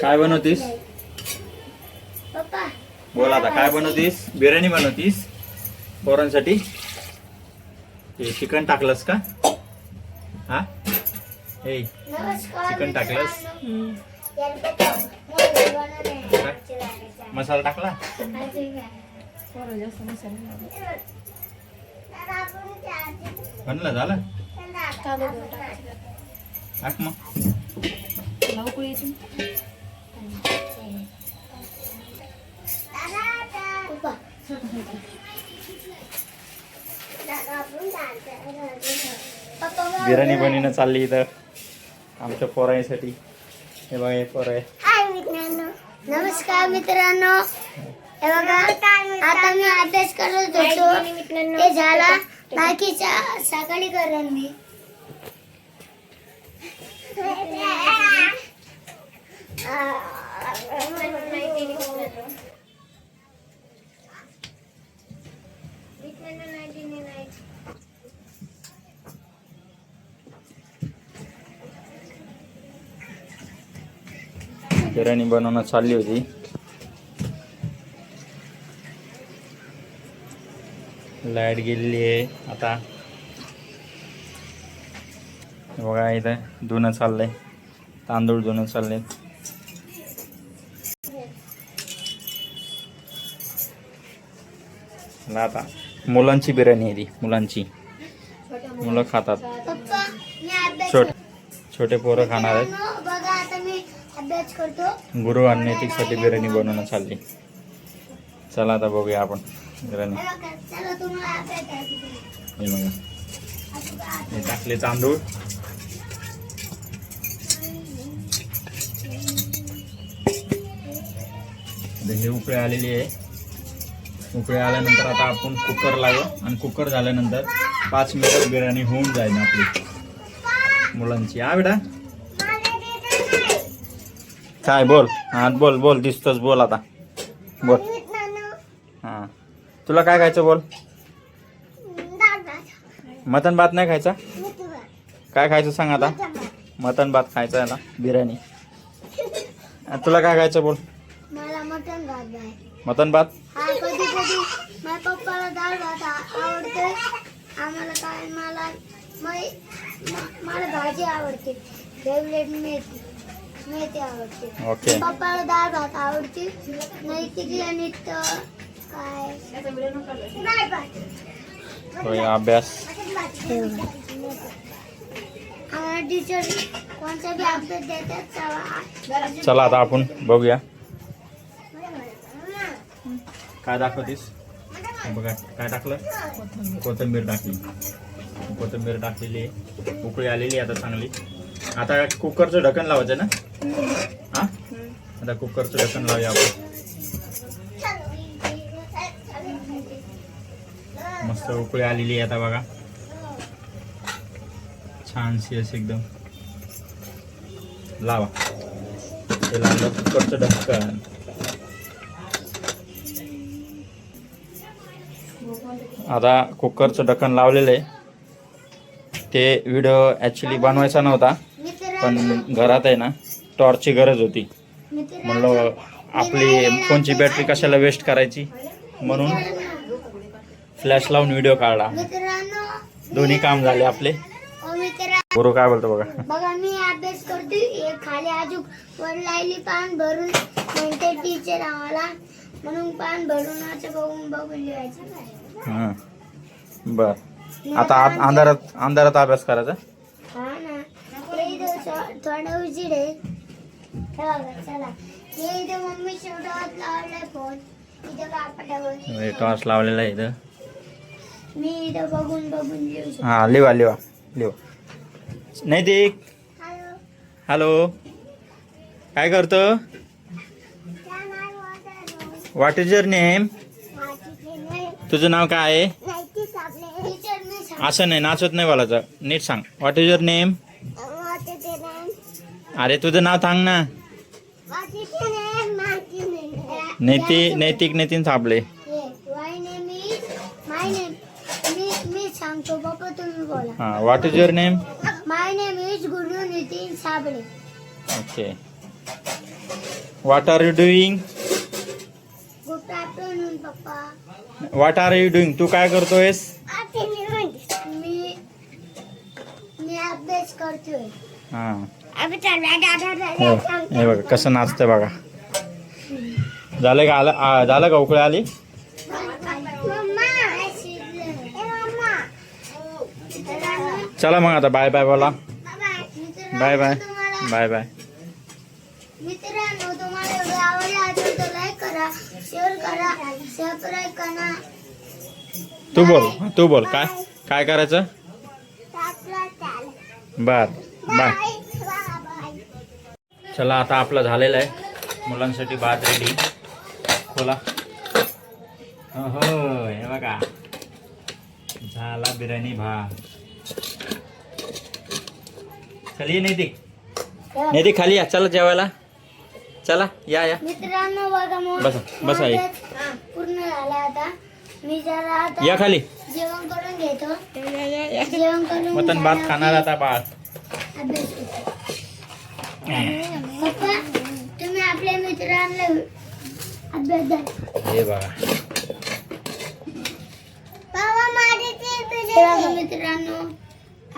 काय बनवतीस बोल आता, काय बनवतीस? बिर्याणी बनवतीस पोरांसाठी? हे चिकन टाकलंस का? हा हे चिकन टाकलंस? मसाला टाकला? बनलं झालं? टाक मग. बिर्याणी बनवणं चालली इथं आमच्या पोरांसाठी. हे बघा, हे पोरं आहे. नमस्कार मित्रांनो, हे बघा आता मी अभ्यास करत होतो. ते झाला बाकीच्या सकाळी करेन मी. बिर्याणी बनवणं चालली होती. लाईट गेलेली आहे आता. बघा इथं धुणं चाललंय, तांदूळ धुणं चाललंय. आता मुलांची बिर्याणी आहे ती, मुलांची. मुलं खातात, छोटे पोरं खाणार आहेत. बघा आता मी अभ्यास करतो. गुरु आणि नैतिकसाठी बिर्याणी बनवणं चालली. चला आता बघूया आपण बिर्याणी. हे बघा, हे टाकले तांदूळ. हे उकळी आलेली आहे. उकळी आल्यानंतर आता आपण कुकर लावू आणि कुकर झाल्यानंतर 5 मिनिटात बिर्याणी होऊन जाईल आपली मुलांची. हा बेटा, काय बोल? हा बोल बोल, दिसतोच, बोल आता बोल. हा, तुला काय खायचं बोल? मटन भात नाही खायचा? काय खायचं सांग आता? मटन भात खायचा आहे ना, बिर्याणी. तुला काय खायचं बोल? मला मटन भात आहे. मटन भात? हा, कधी कधी माझ्या पप्पाला डाळ भात आवडते. आम्हाला काय, मला भाजी आवडते. फेवरेट मेथी आवडते. ओके. पप्पाला डाळ भात आवडते. नैतिकला नित काय होय, अभ्यास. आम्हाला टीचर कोणता बी अभ्यास देतात. चला आता आपण बघूया. काय दाखवतीस? बघा काय टाकलं? कोथिंबीर टाकली. कोथिंबीर टाकलेली आहे. उकळी आलेली आहे आता चांगली. आता कुकरचं ढक्कन लावायचं ना? हा, आता कुकरचं ढक्कन लावूया आपण. मस्त उकळी आलेली आहे आता बघा, छानशी अशी एकदम. लावा, ते लावलं कुकरचं ढक्कन. आता कुकरचं ढक्कन लावलेलं आहे. ते व्हिडिओ ॲक्च्युली बनवायचा नव्हता, पण घरात आहे ना टॉर्चची गरज होती. म्हणलं आपली फोनची बॅटरी कशाला वेस्ट करायची, म्हणून फ्लॅश लावून व्हिडिओ काढला. दोन्ही काम झाले आपले. गुरु काय बोलतो बघा. बघा मी अभ्यास करते. एक खाली अजून वर लायली पान भरून म्हणते टीचर आम्हाला, म्हणून पान भरून असं बघून बघून लिहायचं. हां, बर. आता अंधारात अभ्यास करायचा. हा ना, थोडा उशीर आहे. चला, हे इथे मम्मी शेवटात लावलाय फोन. इथं कापडावर टॉर्च लावलेला आहे इथं. मी इथं बघून बघून लिहू शकतो. हां, लिवा. नैतिक, हॅलो, काय करतो? What is your name? तुझं नाव काय आहे? असं नाही, नाचत नाही बोलायचं, नीट सांग. What is your name? अरे तुझं नाव सांग ना. नैतिक नितीन साबळे. मी सांगतो, पप्पा तुम्ही बोला. हां, what is your name? My name is Guru. Guru Nitin Sable. Okay. What are you doing? Good afternoon पप्पा. What are you doing? तू काय करतोयस? मी मी अभ्यास करतोय. हा. हे बघा कसं नाचतंय बघा. झालं का? झालं का? उकळी आली? चला मग आता बाय बाय बोला. Bye bye. Bye bye. मित्रांनो, तुम्हाला व्हिडिओ आवडला असेल तर लाईक करा, शेअर करा, सबस्क्राईब करा. तू बोल काय काय करायचं? बर बाय. चला आता आपलं झालेलं आहे. मुलांसाठी भात रेडी. खोला. हो हे बघा झाला बिर्याणी भात. चल ये नैतिक खाली या. चला जेवायला. चला या या. मित्रांनो बघा मग बसा आई. पूर्ण झाला. आता मी जरा आता या खाली. जेवण करून घेतो. जेवण करून मटन भात खाणार आता बाळ. अभ्यास करतो. पप्पा तुम्ही आपल्या मित्रांना अभ्यास द्या. हे बघा बघा मित्रांनो,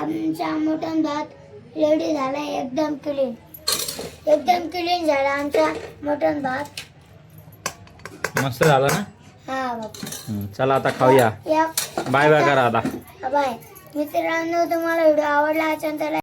आमचा मटण भात रेडी झाला. एकदम क्लीन झाला आमचा मटण भात. मस्त झालं ना? हा बाबा. चला आता खाऊया. या बाय बाय करा आता. बाय. मित्रांनो, तुम्हाला व्हिडिओ आवडला असेल तर